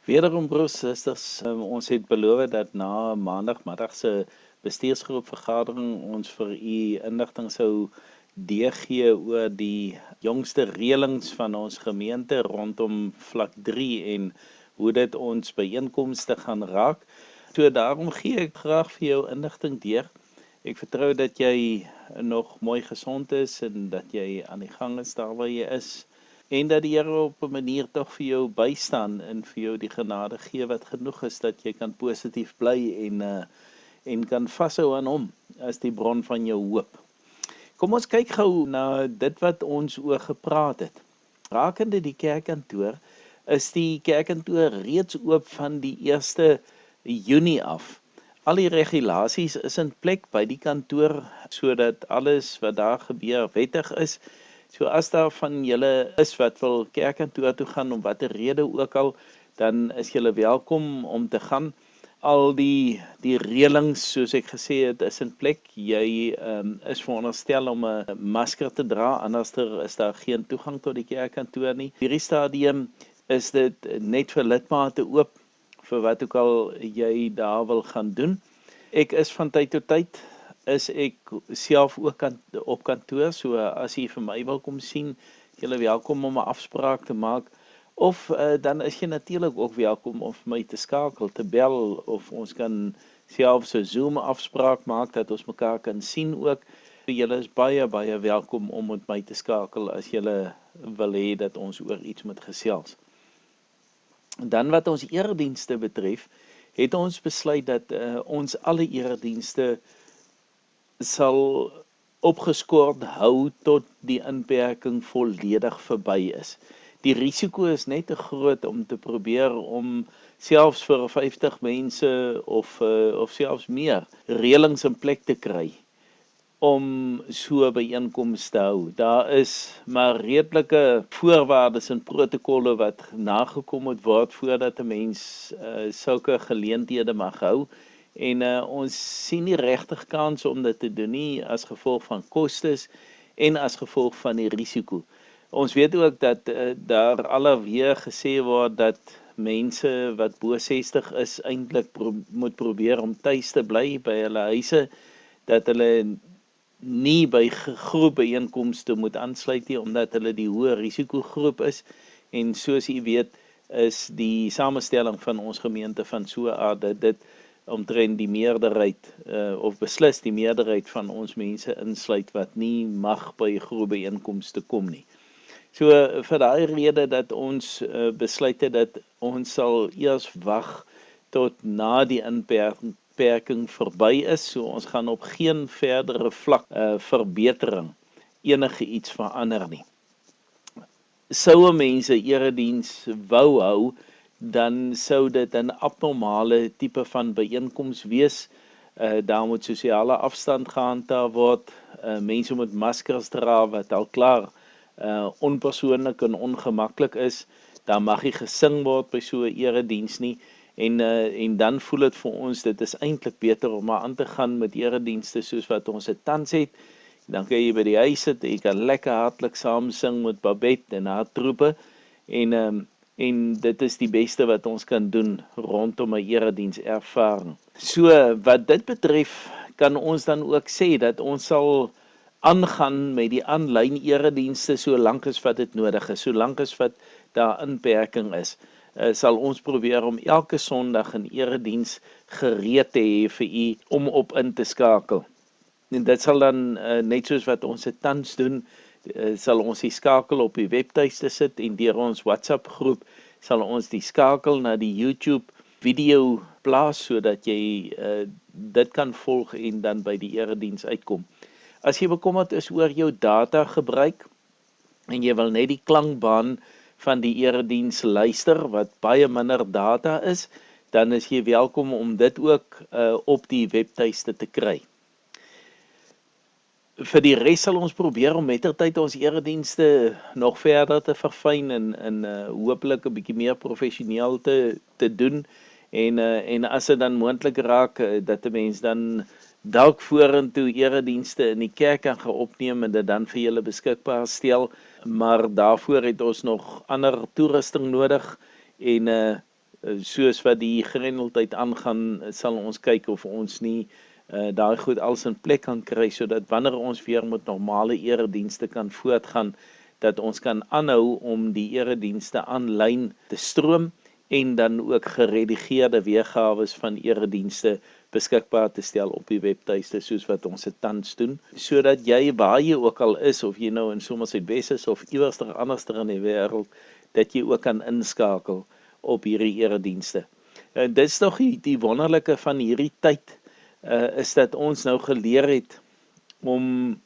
Wederom broers, susters, ons het beloof dat na maandagmiddag se bestuursgroepvergadering ons vir u inligting sou deurgee oor die jongste reëlings van ons gemeente rondom vlak 3 en hoe dit ons byeenkomste gaan raak. So daarom gee ek graag vir jou inligting deur. Ek vertrou dat jy nog mooi gesond is en dat jy aan die gang is daar waar jy is. En dat die Here op 'n manier tog vir jou bystaan en vir jou die genade gee wat genoeg is dat jy kan positief bly en kan vashou aan hom as die bron van jou hoop. Kom ons kyk gou na dit wat ons oor gepraat het. Rakende die kerkkantoor is die kerkkantoor reeds oop van die 1 Junie af. Al die regulasies is in plek by die kantoor sodat alles wat daar gebeur wettig is. So as daar van julle is wat wil kerkkantoor toe gaan om watter rede ook al, dan is julle welkom om te gaan. Al die reëlings, soos ek gesê het, is in plek. Jy is veronderstel om 'n masker te dra, anders is daar geen toegang tot die kerkkantoor nie. Hierdie stadium is dit net vir lidmate oop vir wat ook al jy daar wil gaan doen. Ek is van tyd tot tyd is ek self ook op kantoor, so as jy vir my wil kom sien, jylle welkom om 'n afspraak te maak, of dan is jy natuurlik ook welkom om vir my te skakel, te bel, of ons kan selfs 'n Zoom afspraak maak, dat ons mekaar kan sien ook. Jylle is baie, baie welkom om met my te skakel, as jylle wil hê dat ons oor iets moet gesels. Dan wat ons eredienste betref, het ons besluit dat ons alle eredienste sal opgeskort hou tot die inperking volledig verby is. Die risiko is net te groot om te probeer om selfs vir 50 mense of selfs meer reëlings in plek te kry om so byeenkomste te hou. Daar is maar redelike voorwaardes en protokolle wat nagekom moet word voordat 'n mens sulke geleenthede mag hou. En ons sien nie regtig kans om dit te doen nie as gevolg van kostes en as gevolg van die risiko. Ons weet ook dat daar alweer gesê word dat mense wat bo 60 is eintlik moet probeer om tuis te bly by hulle huise, dat hulle nie by groepbyeenkomste moet aansluit nie omdat hulle die hoë risikogroep is. En soos u weet is die samestelling van ons gemeente van so 'n aard dat dit omtrent die meerderheid of beslis die meerderheid van ons mense insluit wat nie mag by groepbyeenkomste kom nie. So vir daai rede dat ons besluit het dat ons sal eers wag tot na die inperking verby is, so ons gaan op geen verdere vlak verbetering enige iets verander nie. Sou mense erediens wou hou, dan sou dit 'n abnormale tipe van byeenkoms wees. Daar moet sosiale afstand gehandhaaf word. Mense moet maskers dra wat al klaar onpersoonlik en ongemaklik is. Daar mag nie gesing word by so 'n erediens nie. En dan voel dit vir ons, dit is eintlik beter om maar aan te gaan met eredienste soos wat ons dit tans het. Dan kan jy by die huis sit, jy kan lekker hartlik saam sing met Babette en haar troepe. En dit is die beste wat ons kan doen rondom 'n erediens ervaring. So wat dit betref, kan ons dan ook sê dat ons sal aangaan met die aanlyn eredienste solank as wat dit nodig is, solank as wat daar inperking is. Sal ons probeer om elke Sondag 'n erediens gereed te hê vir u om op in te skakel. En dit sal dan net soos wat ons dit tans doen, sal ons die skakel op die webtuiste sit en deur ons WhatsApp groep sal ons die skakel na die YouTube video plaas sodat jy dit kan volg en dan by die erediens uitkom. As jy bekommerd is oor jou data gebruik en jy wil net die klankbaan van die erediens luister wat baie minder data is, dan is jy welkom om dit ook op die webtuiste te kry. Vir die res sal ons probeer om mettertyd ons eredienste nog verder te verfyn en hopelik 'n bietjie meer professioneel te doen. En as dit dan moontlik raak dat 'n mens dan dalk vorentoe eredienste in die kerk kan opneem en dit dan vir julle beskikbaar stel, maar daarvoor het ons nog ander toerusting nodig en soos wat die gerendeldheid aangaan, sal ons kyk of ons nie daai goed alles in plek kan kry, sodat wanneer ons weer met normale eredienste kan voortgaan, dat ons kan aanhou om die eredienste aanlyn te stroom en dan ook geredigeerde weergawe van eredienste beskikbaar te stel op die webtuiste soos wat ons dit tans doen, sodat jy waar jy ook al is, of jy nou in Somerset is of iewers anderster in die wêreld, dat jy ook kan inskakel op hierdie eredienste. Dit is nog die wonderlike van hierdie tyd, is dat ons nou geleer het om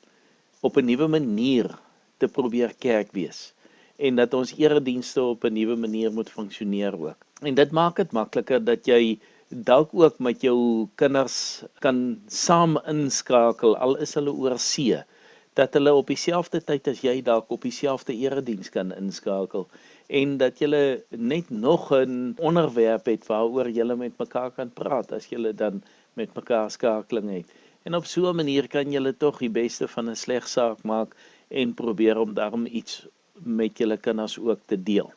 op 'n nuwe manier te probeer kerk wees, en dat ons eredienste op 'n nuwe manier moet funksioneer ook. En dit maak dit makliker dat jy dalk ook met jou kinders kan saam inskakel, al is hulle oor see, dat hulle op dieselfde tyd as jy dalk op dieselfde erediens kan inskakel, en dat julle net nog 'n onderwerp het waaroor julle met mekaar kan praat, as julle dan met mekaar skakeling het. En op so 'n manier kan julle tog die beste van 'n sleg saak maak, en probeer om daarom iets met julle kinders ook te deel.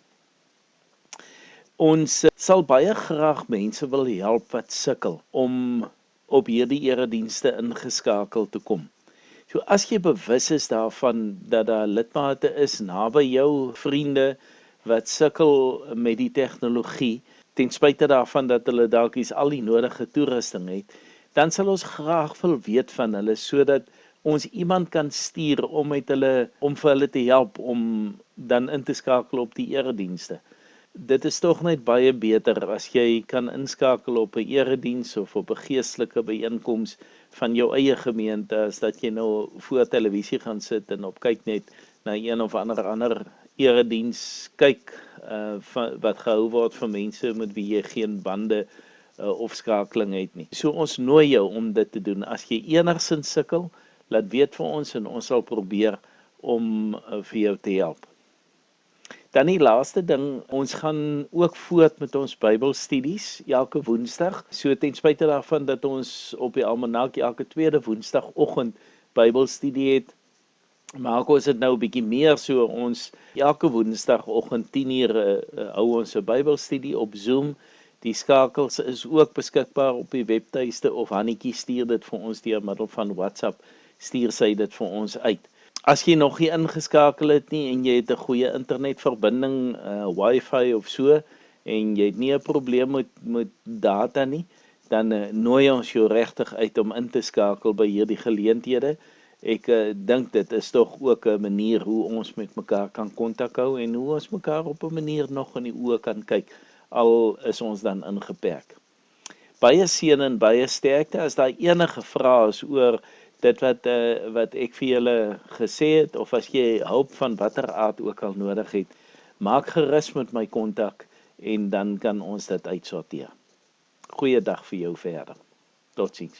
Ons sal baie graag mense wil help wat sukkel om op hierdie eredienste ingeskakel te kom. So as jy bewus is daarvan dat daar lidmate is naby jou, vriende wat sukkel met die tegnologie, ten spyte daarvan dat hulle dalk al die nodige toerusting het, dan sal ons graag wil weet van hulle, sodat ons iemand kan stuur om vir hulle te help om dan in te skakel op die eredienste. Dit is tog net baie beter as jy kan inskakel op 'n erediens of op 'n geestelike byeenkoms van jou eie gemeente, as dat jy nou voor televisie gaan sit en op kyk net na een of ander erediens kyk, wat gehou word vir mense met wie jy geen bande of skakeling het nie. So ons nooi jou om dit te doen. As jy enigsins sukkel, laat weet vir ons en ons sal probeer om vir jou te help. Dan die laaste ding, ons gaan ook voort met ons Bybelstudies elke Woensdag. So ten spyte daarvan dat ons op die almanak elke tweede Woensdagoggend Bybelstudie het, maak ons dit nou 'n bietjie meer, so ons elke Woensdagoggend 10:00 hou ons 'n Bybelstudie op Zoom. Die skakels is ook beskikbaar op die webtuiste, of Hannetjie stuur dit vir ons deur middel van WhatsApp, stuur sy dit vir ons uit. As jy nog nie ingeskakel het nie en jy het 'n goeie internetverbinding, wifi of so, en jy het nie 'n probleem met data nie, dan nooi ons jou regtig uit om in te skakel by hierdie geleenthede. Ek dink dit is tog ook 'n manier hoe ons met mekaar kan kontak hou en hoe ons mekaar op 'n manier nog in die oë kan kyk, al is ons dan ingeperk. Baie seën en baie sterkte. As daar enige vrae is oor dit wat ek vir julle gesê het, of as jy hulp van watter aard ook al nodig het, maak gerus met my kontak en dan kan ons dit uitsorteer. Goeiedag vir jou verder. Totsiens.